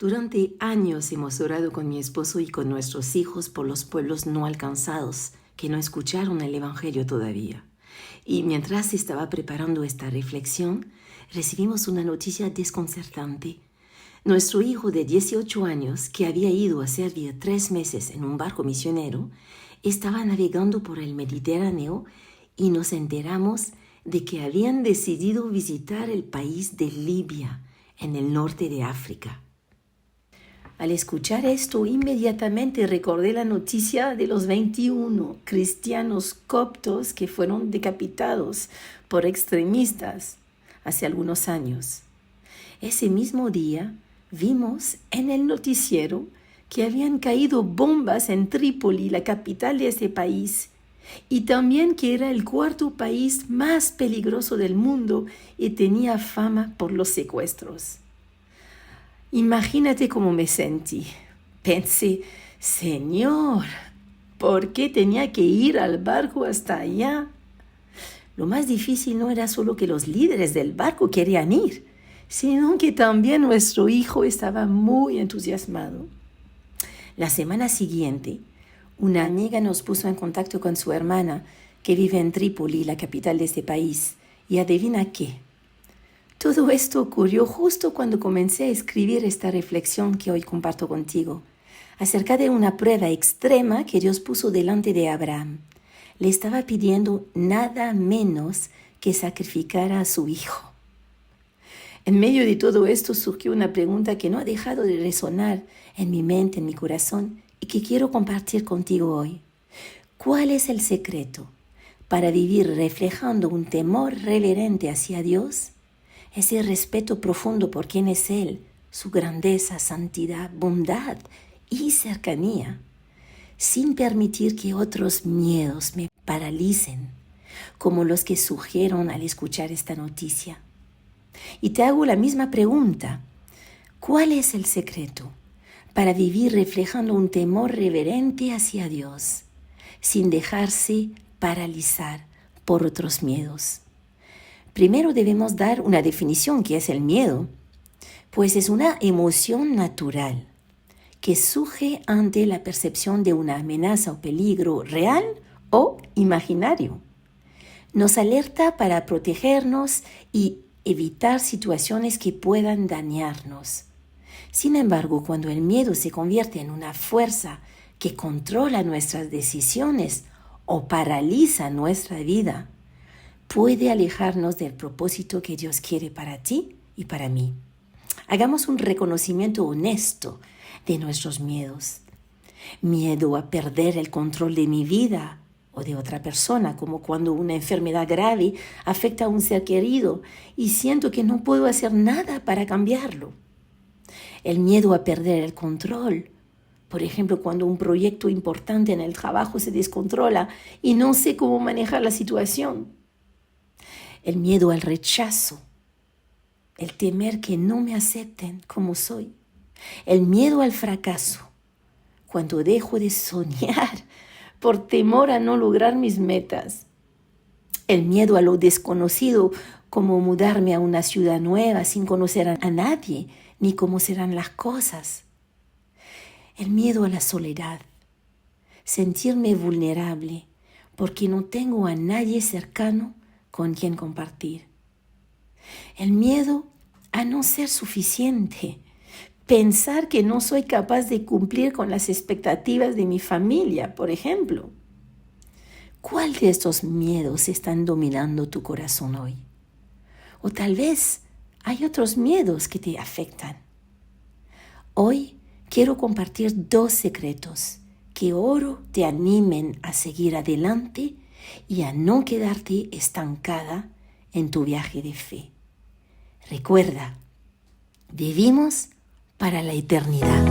Durante años hemos orado con mi esposo y con nuestros hijos por los pueblos no alcanzados que no escucharon el Evangelio todavía. Y mientras estaba preparando esta reflexión, recibimos una noticia desconcertante. Nuestro hijo de 18 años, que había ido a servir 3 meses en un barco misionero, estaba navegando por el Mediterráneo y nos enteramos de que habían decidido visitar el país de Libia, en el norte de África. Al escuchar esto, inmediatamente recordé la noticia de los 21 cristianos coptos que fueron decapitados por extremistas hace algunos años. Ese mismo día vimos en el noticiero que habían caído bombas en Trípoli, la capital de ese país, y también que era el 4º país más peligroso del mundo y tenía fama por los secuestros. Imagínate cómo me sentí. Pensé, Señor, ¿por qué tenía que ir al barco hasta allá? Lo más difícil no era solo que los líderes del barco querían ir, sino que también nuestro hijo estaba muy entusiasmado. La semana siguiente, una amiga nos puso en contacto con su hermana, que vive en Trípoli, la capital de este país, y adivina qué. Todo esto ocurrió justo cuando comencé a escribir esta reflexión que hoy comparto contigo, acerca de una prueba extrema que Dios puso delante de Abraham. Le estaba pidiendo nada menos que sacrificara a su hijo. En medio de todo esto surgió una pregunta que no ha dejado de resonar en mi mente, en mi corazón, y que quiero compartir contigo hoy. ¿Cuál es el secreto para vivir reflejando un temor reverente hacia Dios? Ese respeto profundo por quién es Él, su grandeza, santidad, bondad y cercanía, sin permitir que otros miedos me paralicen, como los que surgieron al escuchar esta noticia. Y te hago la misma pregunta. ¿Cuál es el secreto para vivir reflejando un temor reverente hacia Dios, sin dejarse paralizar por otros miedos? Primero debemos dar una definición que es el miedo, pues es una emoción natural que surge ante la percepción de una amenaza o peligro real o imaginario. Nos alerta para protegernos y evitar situaciones que puedan dañarnos. Sin embargo, cuando el miedo se convierte en una fuerza que controla nuestras decisiones o paraliza nuestra vida, puede alejarnos del propósito que Dios quiere para ti y para mí. Hagamos un reconocimiento honesto de nuestros miedos. Miedo a perder el control de mi vida o de otra persona, como cuando una enfermedad grave afecta a un ser querido y siento que no puedo hacer nada para cambiarlo. El miedo a perder el control. Por ejemplo, cuando un proyecto importante en el trabajo se descontrola y no sé cómo manejar la situación. El miedo al rechazo, el temer que no me acepten como soy. El miedo al fracaso, cuando dejo de soñar por temor a no lograr mis metas. El miedo a lo desconocido, como mudarme a una ciudad nueva sin conocer a nadie, ni cómo serán las cosas. El miedo a la soledad, sentirme vulnerable porque no tengo a nadie cercano con quien compartir. El miedo a no ser suficiente, pensar que no soy capaz de cumplir con las expectativas de mi familia, por ejemplo. ¿Cuál de estos miedos están dominando tu corazón hoy? O tal vez hay otros miedos que te afectan. Hoy quiero compartir 2 secretos que oro te animen a seguir adelante y a no quedarte estancada en tu viaje de fe. Recuerda, vivimos para la eternidad.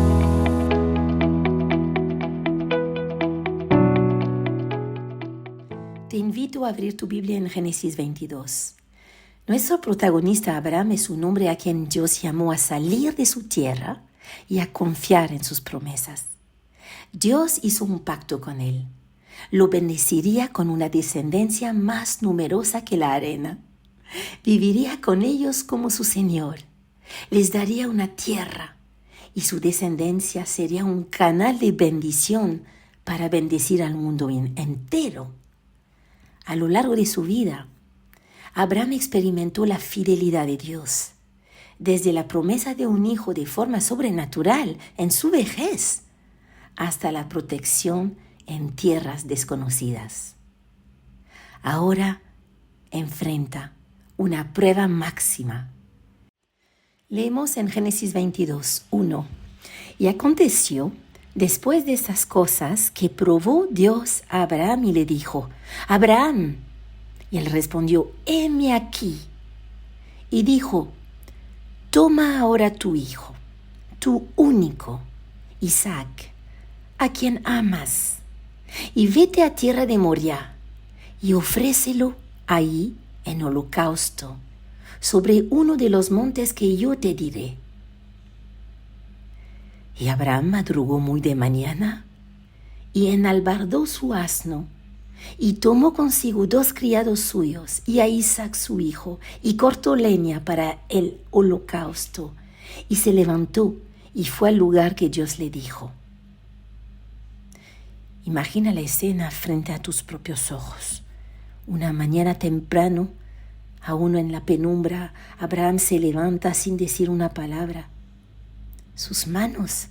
Te invito a abrir tu Biblia en Génesis 22. Nuestro protagonista Abraham es un hombre a quien Dios llamó a salir de su tierra y a confiar en sus promesas. Dios hizo un pacto con él. Lo bendeciría con una descendencia más numerosa que la arena. Viviría con ellos como su Señor. Les daría una tierra y su descendencia sería un canal de bendición para bendecir al mundo entero. A lo largo de su vida, Abraham experimentó la fidelidad de Dios, desde la promesa de un hijo de forma sobrenatural en su vejez, hasta la protección en tierras desconocidas. Ahora enfrenta una prueba máxima. Leemos en Génesis 22, 1. Y aconteció, después de estas cosas, que probó Dios a Abraham y le dijo: Abraham. Y él respondió: heme aquí. Y dijo: toma ahora tu hijo, tu único, Isaac, a quien amas, y vete a tierra de Moriah, y ofrécelo ahí en holocausto, sobre uno de los montes que yo te diré. Y Abraham madrugó muy de mañana, y enalbardó su asno, y tomó consigo 2 criados suyos, y a Isaac su hijo, y cortó leña para el holocausto, y se levantó, y fue al lugar que Dios le dijo. Imagina la escena frente a tus propios ojos. Una mañana temprano, aún en la penumbra, Abraham se levanta sin decir una palabra. Sus manos,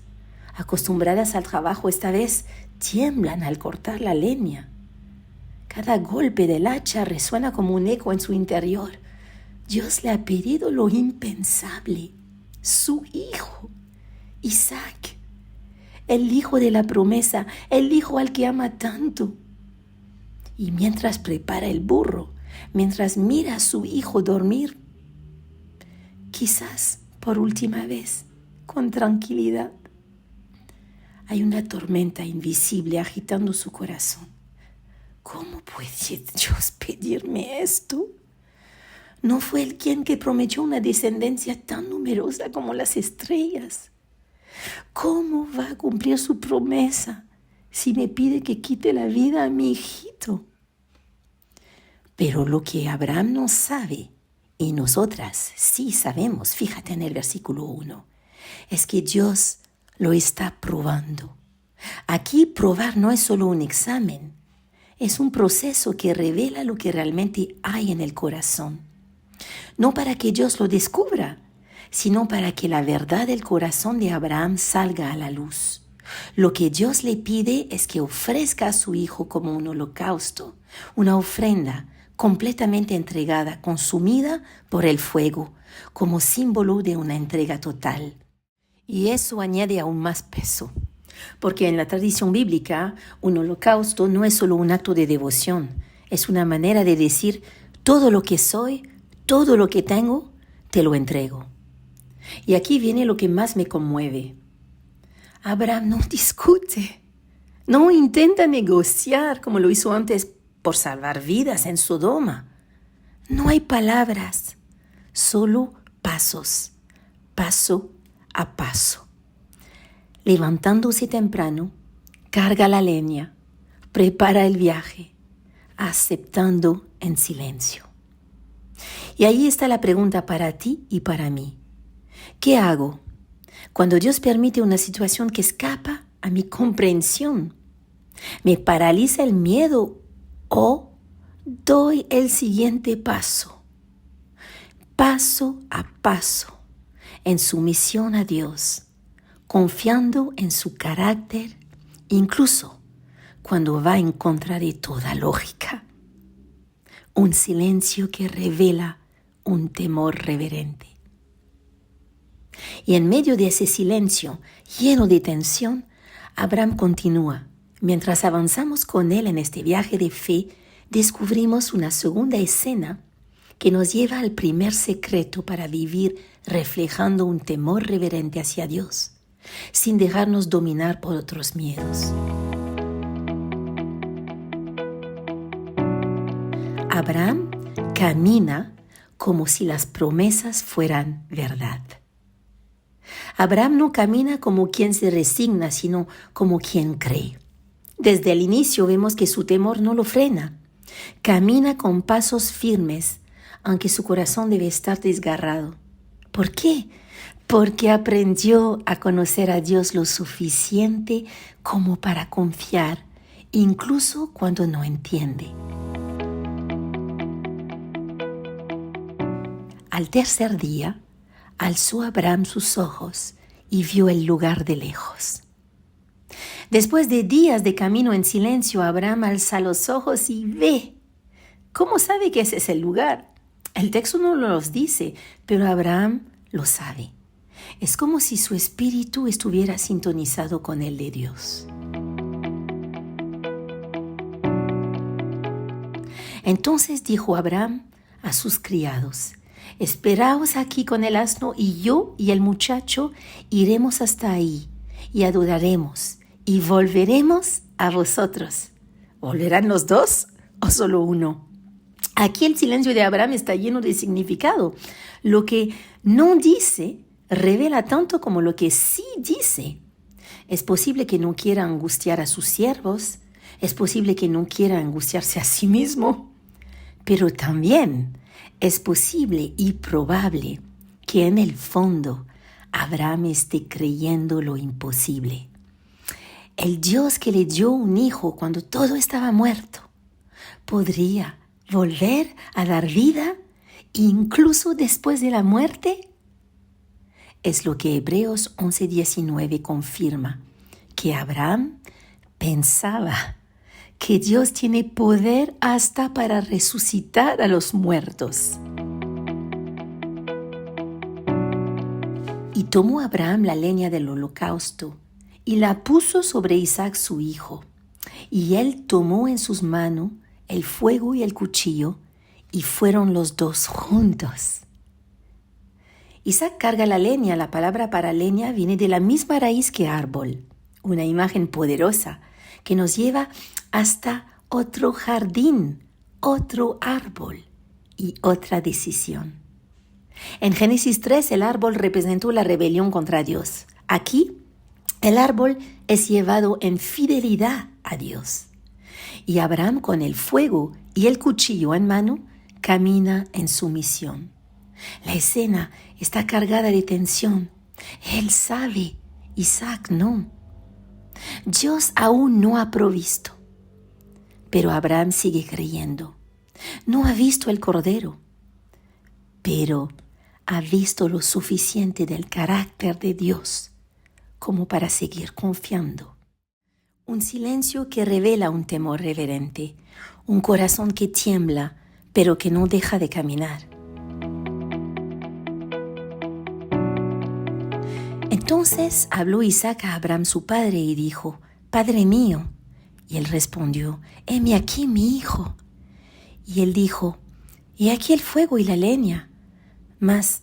acostumbradas al trabajo, esta vez tiemblan al cortar la leña. Cada golpe del hacha resuena como un eco en su interior. Dios le ha pedido lo impensable: su hijo, Isaac, el hijo de la promesa, el hijo al que ama tanto. Y mientras prepara el burro, mientras mira a su hijo dormir, quizás por última vez, con tranquilidad, hay una tormenta invisible agitando su corazón. ¿Cómo puede Dios pedirme esto? ¿No fue Él quien que prometió una descendencia tan numerosa como las estrellas? ¿Cómo va a cumplir su promesa si me pide que quite la vida a mi hijito? Pero lo que Abraham no sabe, y nosotras sí sabemos, fíjate en el versículo 1, es que Dios lo está probando. Aquí probar no es solo un examen, es un proceso que revela lo que realmente hay en el corazón. No para que Dios lo descubra, sino para que la verdad del corazón de Abraham salga a la luz. Lo que Dios le pide es que ofrezca a su hijo como un holocausto, una ofrenda completamente entregada, consumida por el fuego, como símbolo de una entrega total. Y eso añade aún más peso, porque en la tradición bíblica, un holocausto no es solo un acto de devoción, es una manera de decir: todo lo que soy, todo lo que tengo, te lo entrego. Y aquí viene lo que más me conmueve. Abraham no discute, no intenta negociar como lo hizo antes por salvar vidas en Sodoma. No hay palabras, solo pasos, paso a paso. Levantándose temprano, carga la leña, prepara el viaje, aceptando en silencio. Y ahí está la pregunta para ti y para mí. ¿Qué hago cuando Dios permite una situación que escapa a mi comprensión? ¿Me paraliza el miedo o doy el siguiente paso? Paso a paso, en sumisión a Dios, confiando en su carácter, incluso cuando va en contra de toda lógica. Un silencio que revela un temor reverente. Y en medio de ese silencio, lleno de tensión, Abraham continúa. Mientras avanzamos con él en este viaje de fe, descubrimos una segunda escena que nos lleva al primer secreto para vivir reflejando un temor reverente hacia Dios, sin dejarnos dominar por otros miedos. Abraham camina como si las promesas fueran verdad. Abraham no camina como quien se resigna, sino como quien cree. Desde el inicio vemos que su temor no lo frena. Camina con pasos firmes, aunque su corazón debe estar desgarrado. ¿Por qué? porque aprendió a conocer a Dios lo suficiente como para confiar, incluso cuando no entiende. Al tercer día, alzó Abraham sus ojos y vio el lugar de lejos. Después de días de camino en silencio, Abraham alza los ojos y ve. ¿Cómo sabe que ese es el lugar? El texto no lo dice, pero Abraham lo sabe. Es como si su espíritu estuviera sintonizado con el de Dios. Entonces dijo Abraham a sus criados: esperaos aquí con el asno, y yo y el muchacho iremos hasta ahí y adoraremos y volveremos a vosotros. ¿Volverán los dos o solo uno? Aquí el silencio de Abraham está lleno de significado. Lo que no dice revela tanto como lo que sí dice. Es posible que no quiera angustiar a sus siervos, es posible que no quiera angustiarse a sí mismo, pero también es posible y probable que en el fondo Abraham esté creyendo lo imposible. El Dios que le dio un hijo cuando todo estaba muerto, ¿podría volver a dar vida incluso después de la muerte? Es lo que Hebreos 11:19 confirma, que Abraham pensaba que Dios tiene poder hasta para resucitar a los muertos. Y tomó Abraham la leña del holocausto y la puso sobre Isaac su hijo. Y él tomó en sus manos el fuego y el cuchillo, y fueron los dos juntos. Isaac carga la leña. La palabra para leña viene de la misma raíz que árbol, una imagen poderosa que nos lleva hasta otro jardín, otro árbol y otra decisión. En Génesis 3 el árbol representó la rebelión contra Dios. Aquí el árbol es llevado en fidelidad a Dios. Y Abraham, con el fuego y el cuchillo en mano, camina en sumisión. La escena está cargada de tensión. Él sabe, Isaac no. Dios aún no ha provisto, pero Abraham sigue creyendo. No ha visto el cordero, pero ha visto lo suficiente del carácter de Dios como para seguir confiando. Un silencio que revela un temor reverente, un corazón que tiembla, pero que no deja de caminar. Entonces habló Isaac a Abraham su padre y dijo: Padre mío. Y él respondió: heme aquí mi hijo. Y él dijo: he aquí el fuego y la leña, mas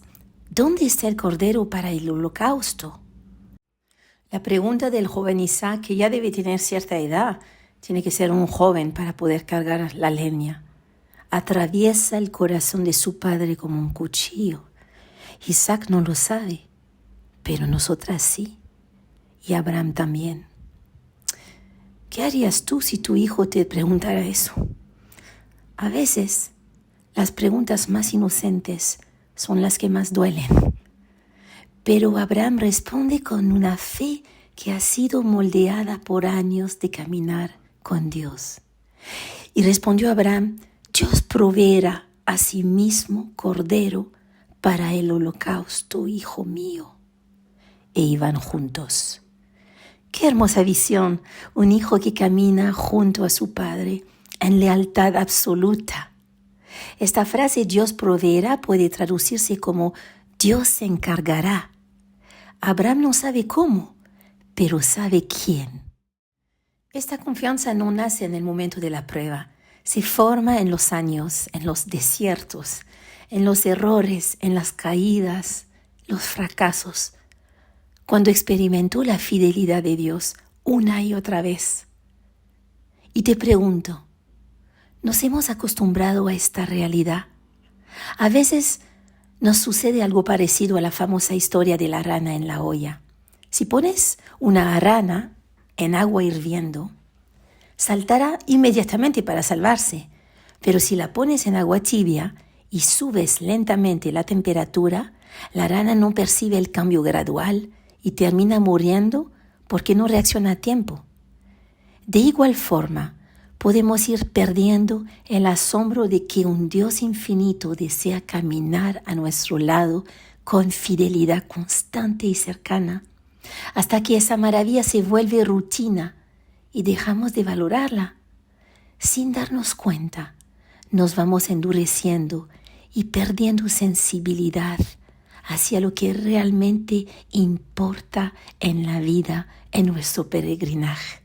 ¿dónde está el cordero para el holocausto? La pregunta del joven Isaac, que ya debe tener cierta edad, tiene que ser un joven para poder cargar la leña, atraviesa el corazón de su padre como un cuchillo. Isaac no lo sabe, pero nosotras sí, y Abraham también. ¿Qué harías tú si tu hijo te preguntara eso? A veces, las preguntas más inocentes son las que más duelen. Pero Abraham responde con una fe que ha sido moldeada por años de caminar con Dios. Y respondió Abraham: Dios proveerá a sí mismo cordero para el holocausto, hijo mío. E iban juntos. Qué hermosa visión, un hijo que camina junto a su padre en lealtad absoluta. Esta frase Dios proveerá puede traducirse como Dios se encargará. Abraham no sabe cómo, pero sabe quién. Esta confianza no nace en el momento de la prueba, se forma en los años, en los desiertos, en los errores, en las caídas, los fracasos, cuando experimentó la fidelidad de Dios una y otra vez. Y te pregunto, ¿nos hemos acostumbrado a esta realidad? A veces nos sucede algo parecido a la famosa historia de la rana en la olla. Si pones una rana en agua hirviendo, saltará inmediatamente para salvarse, pero si la pones en agua tibia y subes lentamente la temperatura, La rana no percibe el cambio gradual y termina muriendo porque no reacciona a tiempo. De igual forma, podemos ir perdiendo el asombro de que un Dios infinito desea caminar a nuestro lado con fidelidad constante y cercana, hasta que esa maravilla se vuelve rutina y dejamos de valorarla. Sin darnos cuenta, nos vamos endureciendo y perdiendo sensibilidad hacia lo que realmente importa en la vida, en nuestro peregrinaje.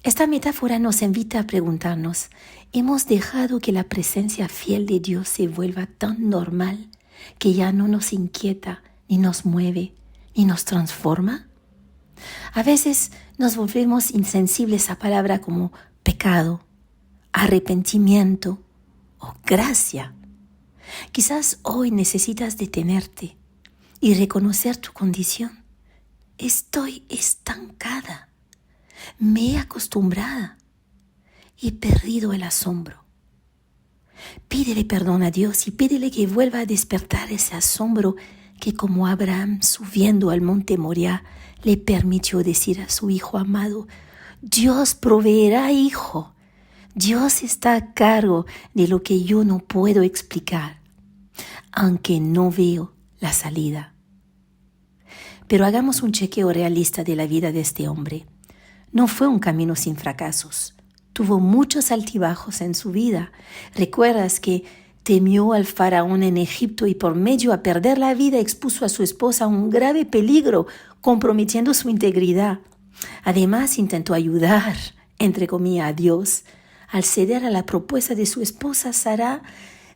Esta metáfora nos invita a preguntarnos, ¿hemos dejado que la presencia fiel de Dios se vuelva tan normal que ya no nos inquieta, ni nos mueve, ni nos transforma? A veces nos volvemos insensibles a palabras como pecado, arrepentimiento o gracia. Quizás hoy necesitas detenerte y reconocer tu condición. Estoy estancada, me he acostumbrado, he perdido el asombro. Pídele perdón a Dios y pídele que vuelva a despertar ese asombro que, como Abraham subiendo al monte Moriah le permitió decir a su hijo amado: Dios proveerá, hijo. Dios está a cargo de lo que yo no puedo explicar, aunque no veo la salida. Pero hagamos un chequeo realista de la vida de este hombre. No fue un camino sin fracasos. Tuvo muchos altibajos en su vida. ¿Recuerdas que temió al faraón en Egipto y por medio a perder la vida expuso a su esposa a un grave peligro, comprometiendo su integridad? Además, intentó ayudar, entre comillas, a Dios al ceder a la propuesta de su esposa Sara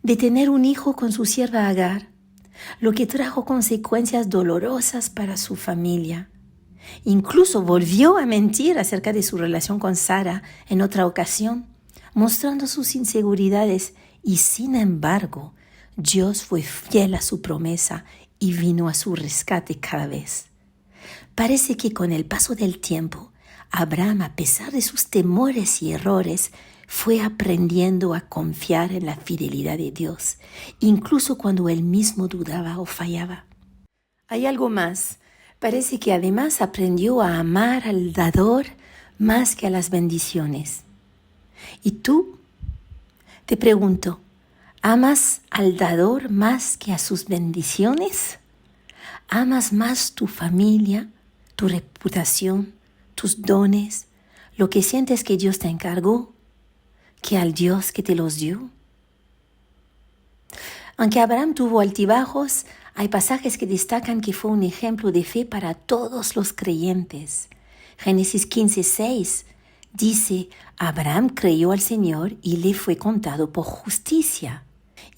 de tener un hijo con su sierva Agar, lo que trajo consecuencias dolorosas para su familia. Incluso volvió a mentir acerca de su relación con Sara en otra ocasión, mostrando sus inseguridades, y sin embargo, Dios fue fiel a su promesa y vino a su rescate cada vez. Parece que con el paso del tiempo, Abraham, a pesar de sus temores y errores, fue aprendiendo a confiar en la fidelidad de Dios, incluso cuando él mismo dudaba o fallaba. Hay algo más. Parece que además aprendió a amar al dador más que a las bendiciones. ¿Y tú? Te pregunto, ¿amas al dador más que a sus bendiciones? ¿Amas más tu familia, tu reputación, tus dones, lo que sientes que Dios te encargó, que al Dios que te los dio? Aunque Abraham tuvo altibajos, hay pasajes que destacan que fue un ejemplo de fe para todos los creyentes. Génesis 15:6 dice: Abraham creyó al Señor y le fue contado por justicia.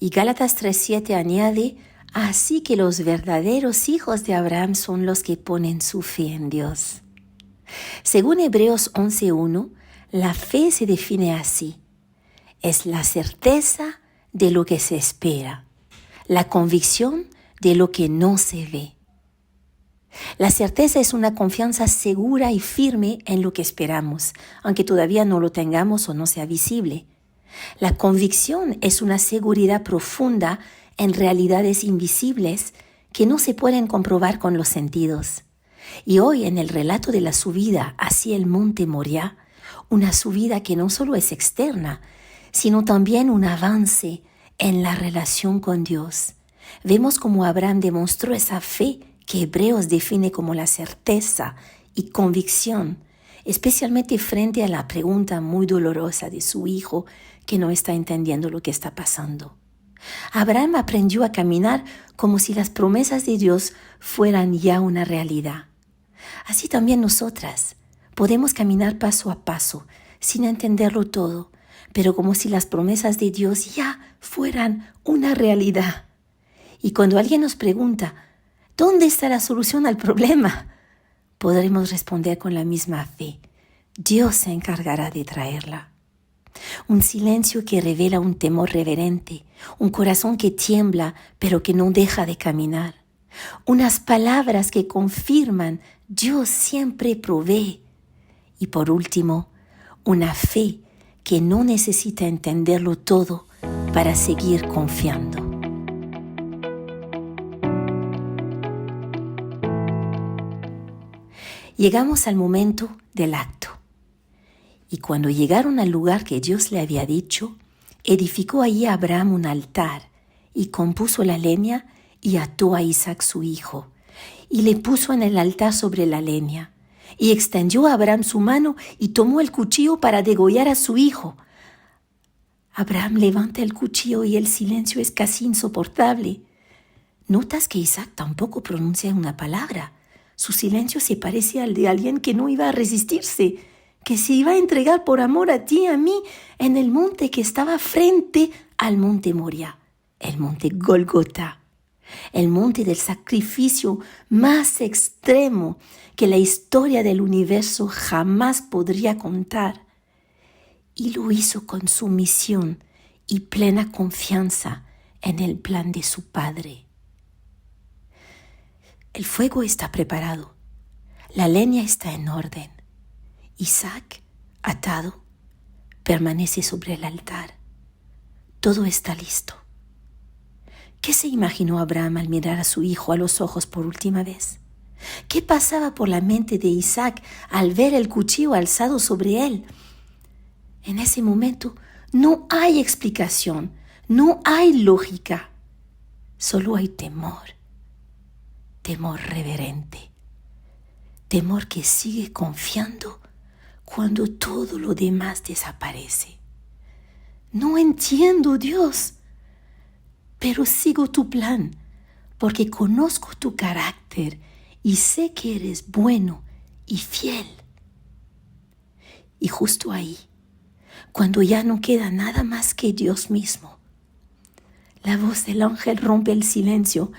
Y Gálatas 3:7 añade: así que los verdaderos hijos de Abraham son los que ponen su fe en Dios. Según Hebreos 11:1, la fe se define así: es la certeza de lo que se espera, la convicción de lo que no se ve. La certeza es una confianza segura y firme en lo que esperamos, aunque todavía no lo tengamos o no sea visible. La convicción es una seguridad profunda en realidades invisibles que no se pueden comprobar con los sentidos. Y hoy, en el relato de la subida hacia el monte Moriah, una subida que no solo es externa, sino también un avance en la relación con Dios, vemos cómo Abraham demostró esa fe que Hebreos define como la certeza y convicción, especialmente frente a la pregunta muy dolorosa de su hijo que no está entendiendo lo que está pasando. Abraham aprendió a caminar como si las promesas de Dios fueran ya una realidad. Así también nosotras podemos caminar paso a paso, sin entenderlo todo, pero como si las promesas de Dios ya fueran una realidad. Y cuando alguien nos pregunta, ¿dónde está la solución al problema?, podremos responder con la misma fe: Dios se encargará de traerla. Un silencio que revela un temor reverente, un corazón que tiembla pero que no deja de caminar. Unas palabras que confirman: Dios siempre provee. Y por último, una fe que no necesita entenderlo todo para seguir confiando. Llegamos al momento del acto. Y cuando llegaron al lugar que Dios le había dicho, edificó allí Abraham un altar y compuso la leña y ató a Isaac su hijo y le puso en el altar sobre la leña. Y extendió a Abraham su mano y tomó el cuchillo para degollar a su hijo. Abraham levanta el cuchillo y el silencio es casi insoportable. Notas que Isaac tampoco pronuncia una palabra. Su silencio se parece al de alguien que no iba a resistirse, que se iba a entregar por amor a ti y a mí en el monte que estaba frente al monte Moria, el monte Gólgota, el monte del sacrificio más extremo que la historia del universo jamás podría contar. Y lo hizo con sumisión y plena confianza en el plan de su Padre. El fuego está preparado, la leña está en orden. Isaac, atado, permanece sobre el altar. Todo está listo. ¿Qué se imaginó Abraham al mirar a su hijo a los ojos por última vez? ¿Qué pasaba por la mente de Isaac al ver el cuchillo alzado sobre él? En ese momento no hay explicación, no hay lógica, solo hay temor, temor reverente, temor que sigue confiando cuando todo lo demás desaparece. No entiendo, Dios, pero sigo tu plan, porque conozco tu carácter y sé que eres bueno y fiel. Y justo ahí, cuando ya no queda nada más que Dios mismo, la voz del ángel rompe el silencio.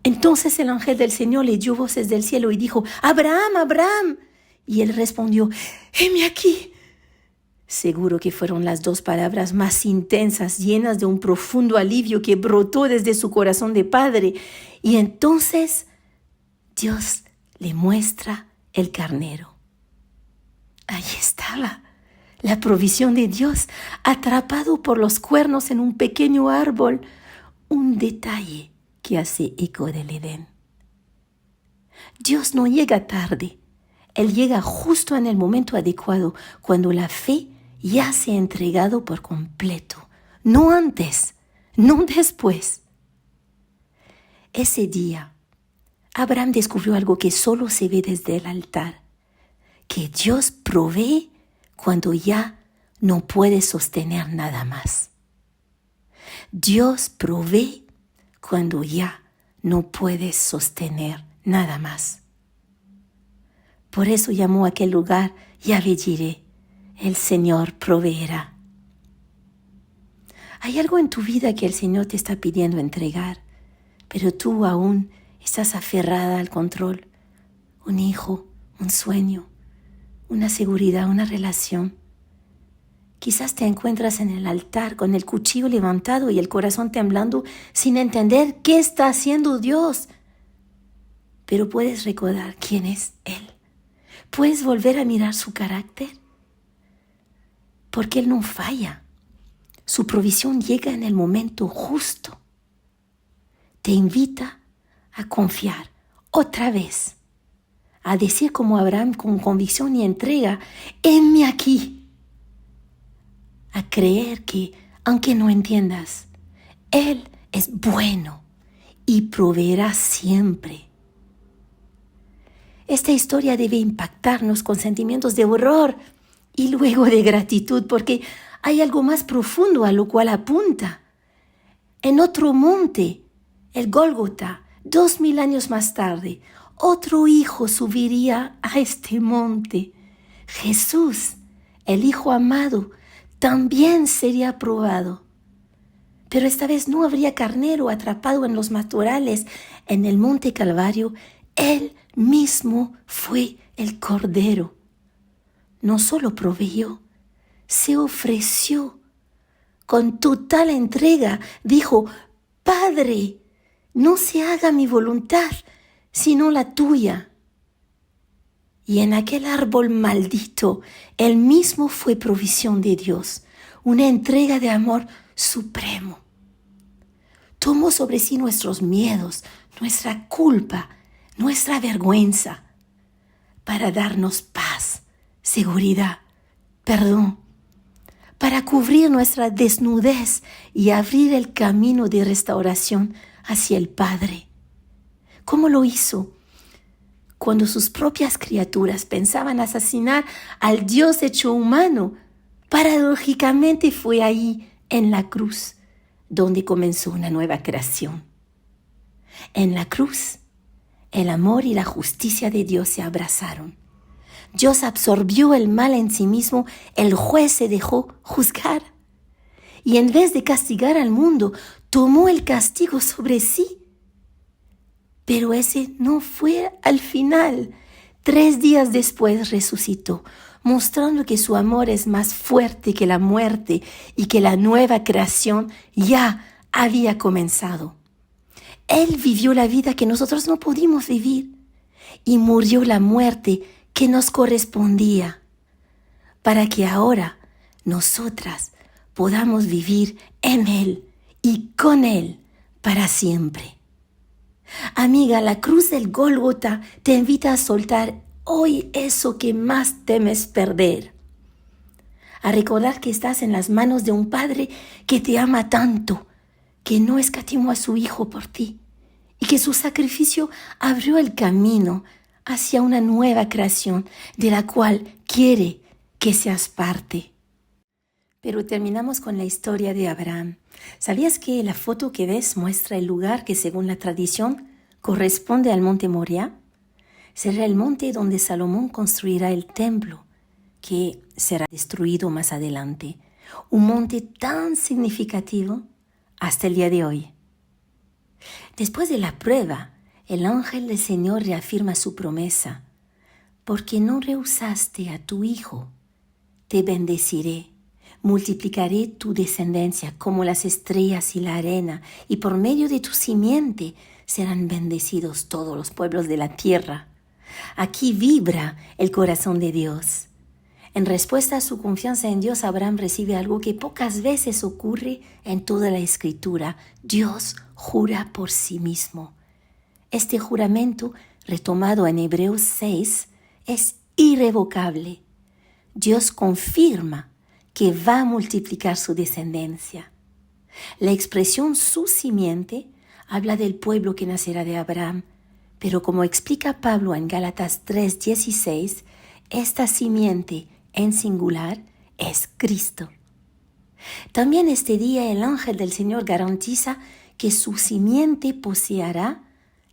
Entonces el ángel del Señor le dio voces del cielo y dijo: «Abraham, Abraham». Y él respondió: «Heme aquí». Seguro que fueron las dos palabras más intensas, llenas de un profundo alivio que brotó desde su corazón de padre. Y entonces Dios le muestra el carnero. Ahí estaba la provisión de Dios, atrapado por los cuernos en un pequeño árbol, un detalle que hace eco del Edén. Dios no llega tarde, Él llega justo en el momento adecuado, cuando la fe ya se ha entregado por completo, no antes, no después. Ese día, Abraham descubrió algo que solo se ve desde el altar, que Dios provee cuando ya no puede sostener nada más. Dios provee cuando ya no puede sostener nada más. Por eso llamó a aquel lugar Yahvé Jireh, el Señor proveerá. Hay algo en tu vida que el Señor te está pidiendo entregar, pero tú aún estás aferrada al control. Un hijo, un sueño, una seguridad, una relación. Quizás te encuentras en el altar con el cuchillo levantado y el corazón temblando sin entender qué está haciendo Dios. Pero puedes recordar quién es Él. Puedes volver a mirar su carácter, porque Él no falla. Su provisión llega en el momento justo. Te invita a confiar otra vez, a decir como Abraham con convicción y entrega: «Heme aquí». A creer que, aunque no entiendas, Él es bueno y proveerá siempre. Esta historia debe impactarnos con sentimientos de horror y luego de gratitud, porque hay algo más profundo a lo cual apunta. En otro monte, el Gólgota, 2000 años más tarde, otro hijo subiría a este monte. Jesús, el Hijo amado, también sería probado. Pero esta vez no habría carnero atrapado en los matorrales. En el monte Calvario, Él mismo fue el Cordero. No solo proveyó, se ofreció con total entrega. Dijo: «Padre, no se haga mi voluntad, sino la tuya». Y en aquel árbol maldito, Él mismo fue provisión de Dios, una entrega de amor supremo. Tomó sobre sí nuestros miedos, nuestra culpa, nuestra vergüenza, para darnos paz, seguridad, perdón, para cubrir nuestra desnudez y abrir el camino de restauración hacia el Padre. ¿Cómo lo hizo? Cuando sus propias criaturas pensaban asesinar al Dios hecho humano, paradójicamente fue ahí, en la cruz, donde comenzó una nueva creación. En la cruz, el amor y la justicia de Dios se abrazaron. Dios absorbió el mal en sí mismo, el juez se dejó juzgar. Y en vez de castigar al mundo, tomó el castigo sobre sí. Pero ese no fue al final. 3 días después resucitó, mostrando que su amor es más fuerte que la muerte y que la nueva creación ya había comenzado. Él vivió la vida que nosotros no pudimos vivir y murió la muerte que nos correspondía, para que ahora nosotras podamos vivir en Él y con Él para siempre. Amiga, la cruz del Gólgota te invita a soltar hoy eso que más temes perder, a recordar que estás en las manos de un Padre que te ama tanto, que no escatimó a su Hijo por ti y que su sacrificio abrió el camino hacia una nueva creación de la cual quiere que seas parte. Pero terminamos con la historia de Abraham. ¿Sabías que la foto que ves muestra el lugar que, según la tradición, corresponde al monte Moriah? Será el monte donde Salomón construirá el templo, que será destruido más adelante. Un monte tan significativo hasta el día de hoy. Después de la prueba, el ángel del Señor reafirma su promesa. Porque no rehusaste a tu hijo, te bendeciré. Multiplicaré tu descendencia como las estrellas y la arena, y por medio de tu simiente serán bendecidos todos los pueblos de la tierra. Aquí vibra el corazón de Dios. En respuesta a su confianza en Dios, Abraham recibe algo que pocas veces ocurre en toda la Escritura. Dios jura por sí mismo. Este juramento, retomado en Hebreos 6, es irrevocable. Dios confirma que va a multiplicar su descendencia. La expresión su simiente habla del pueblo que nacerá de Abraham, pero como explica Pablo en Gálatas 3:16, esta simiente en singular es Cristo. También este día el ángel del Señor garantiza que su simiente poseerá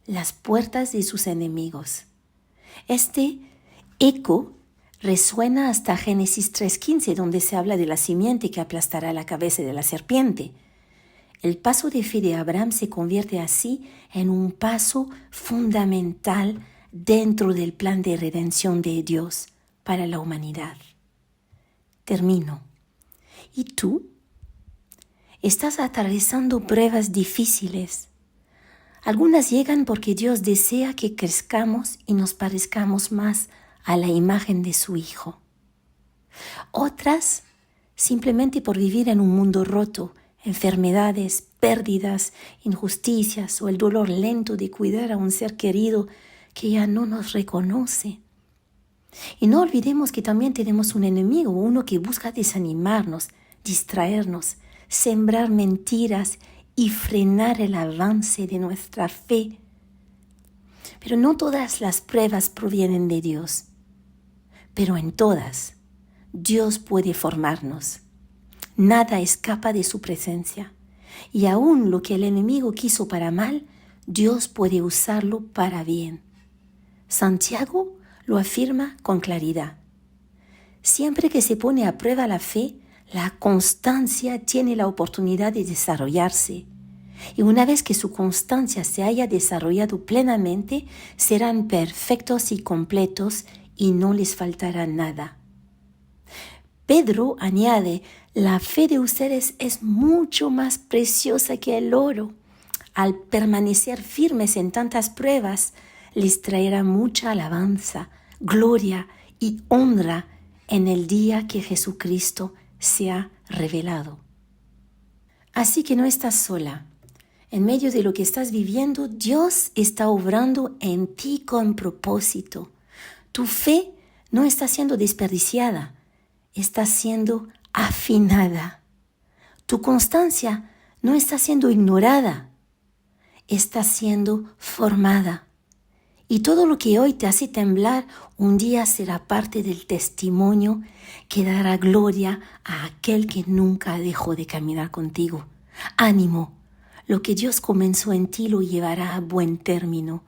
las puertas de sus enemigos. Este eco resuena hasta Génesis 3:15, donde se habla de la simiente que aplastará la cabeza de la serpiente. El paso de fe de Abraham se convierte así en un paso fundamental dentro del plan de redención de Dios para la humanidad. Termino. ¿Y tú? ¿Estás atravesando pruebas difíciles? Algunas llegan porque Dios desea que crezcamos y nos parezcamos más a la imagen de su Hijo. Otras, simplemente por vivir en un mundo roto, enfermedades, pérdidas, injusticias o el dolor lento de cuidar a un ser querido que ya no nos reconoce. Y no olvidemos que también tenemos un enemigo, uno que busca desanimarnos, distraernos, sembrar mentiras y frenar el avance de nuestra fe. Pero no todas las pruebas provienen de Dios. Pero en todas, Dios puede formarnos. Nada escapa de su presencia. Y aún lo que el enemigo quiso para mal, Dios puede usarlo para bien. Santiago lo afirma con claridad. Siempre que se pone a prueba la fe, la constancia tiene la oportunidad de desarrollarse. Y una vez que su constancia se haya desarrollado plenamente, serán perfectos y completos y no les faltará nada. Pedro añade, la fe de ustedes es mucho más preciosa que el oro. Al permanecer firmes en tantas pruebas, les traerá mucha alabanza, gloria y honra en el día que Jesucristo se ha revelado. Así que no estás sola. En medio de lo que estás viviendo, Dios está obrando en ti con propósito. Tu fe no está siendo desperdiciada, está siendo afinada. Tu constancia no está siendo ignorada, está siendo formada. Y todo lo que hoy te hace temblar, un día será parte del testimonio que dará gloria a aquel que nunca dejó de caminar contigo. Ánimo, lo que Dios comenzó en ti lo llevará a buen término.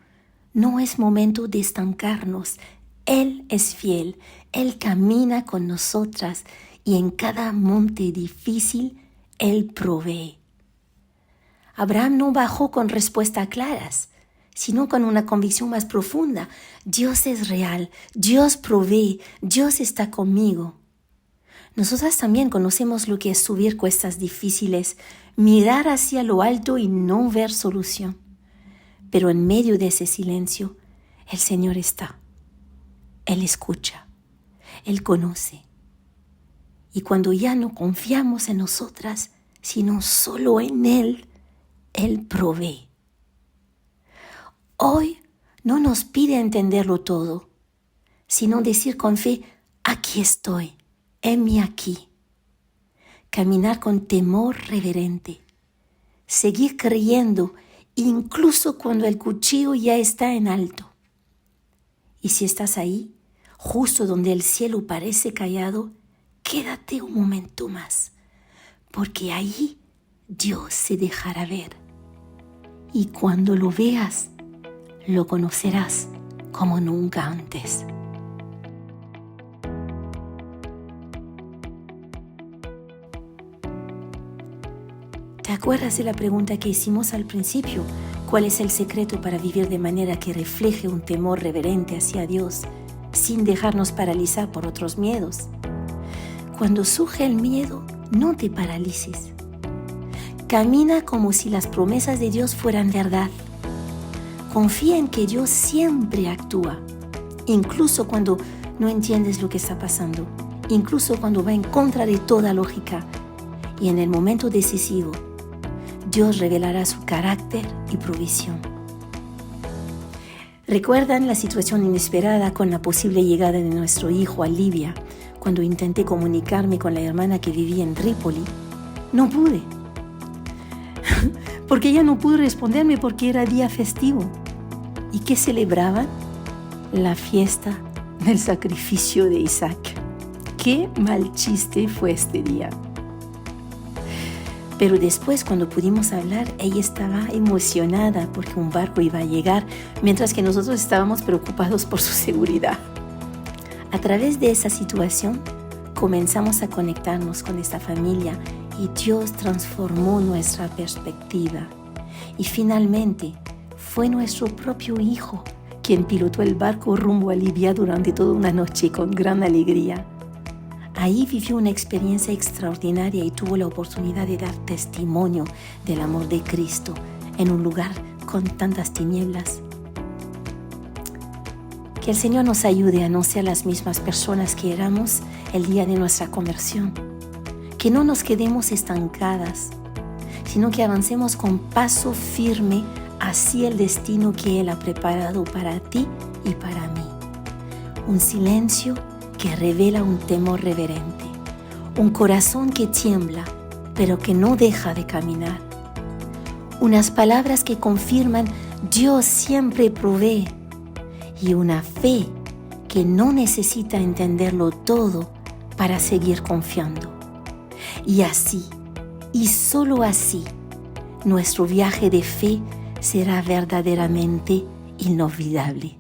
No es momento de estancarnos. Él es fiel, Él camina con nosotras y en cada monte difícil Él provee. Abraham no bajó con respuestas claras, sino con una convicción más profunda. Dios es real, Dios provee, Dios está conmigo. Nosotras también conocemos lo que es subir cuestas difíciles, mirar hacia lo alto y no ver solución. Pero en medio de ese silencio, el Señor está. Él escucha, Él conoce. Y cuando ya no confiamos en nosotras, sino solo en Él, Él provee. Hoy no nos pide entenderlo todo, sino decir con fe, aquí estoy, heme aquí. Caminar con temor reverente, seguir creyendo incluso cuando el cuchillo ya está en alto. Y si estás ahí, justo donde el cielo parece callado, quédate un momento más, porque ahí Dios se dejará ver. Y cuando lo veas, lo conocerás como nunca antes. ¿Te acuerdas de la pregunta que hicimos al principio? ¿Cuál es el secreto para vivir de manera que refleje un temor reverente hacia Dios, sin dejarnos paralizar por otros miedos? Cuando surge el miedo, no te paralices. Camina como si las promesas de Dios fueran verdad. Confía en que Dios siempre actúa, incluso cuando no entiendes lo que está pasando, incluso cuando va en contra de toda lógica. Y en el momento decisivo, Dios revelará su carácter y provisión. ¿Recuerdan la situación inesperada con la posible llegada de nuestro hijo a Libia, cuando intenté comunicarme con la hermana que vivía en Trípoli? No pude, porque ella no pudo responderme porque era día festivo. ¿Y qué celebraban? La fiesta del sacrificio de Isaac. ¡Qué mal chiste fue este día! Pero después, cuando pudimos hablar, ella estaba emocionada porque un barco iba a llegar, mientras que nosotros estábamos preocupados por su seguridad. A través de esa situación, comenzamos a conectarnos con esta familia y Dios transformó nuestra perspectiva. Y finalmente, fue nuestro propio hijo quien pilotó el barco rumbo a Libia durante toda una noche con gran alegría. Ahí vivió una experiencia extraordinaria y tuvo la oportunidad de dar testimonio del amor de Cristo en un lugar con tantas tinieblas. Que el Señor nos ayude a no ser las mismas personas que éramos el día de nuestra conversión. Que no nos quedemos estancadas, sino que avancemos con paso firme hacia el destino que Él ha preparado para ti y para mí. Un silencio que revela un temor reverente, un corazón que tiembla, pero que no deja de caminar. Unas palabras que confirman Dios siempre provee y una fe que no necesita entenderlo todo para seguir confiando. Y así, y solo así, nuestro viaje de fe será verdaderamente inolvidable.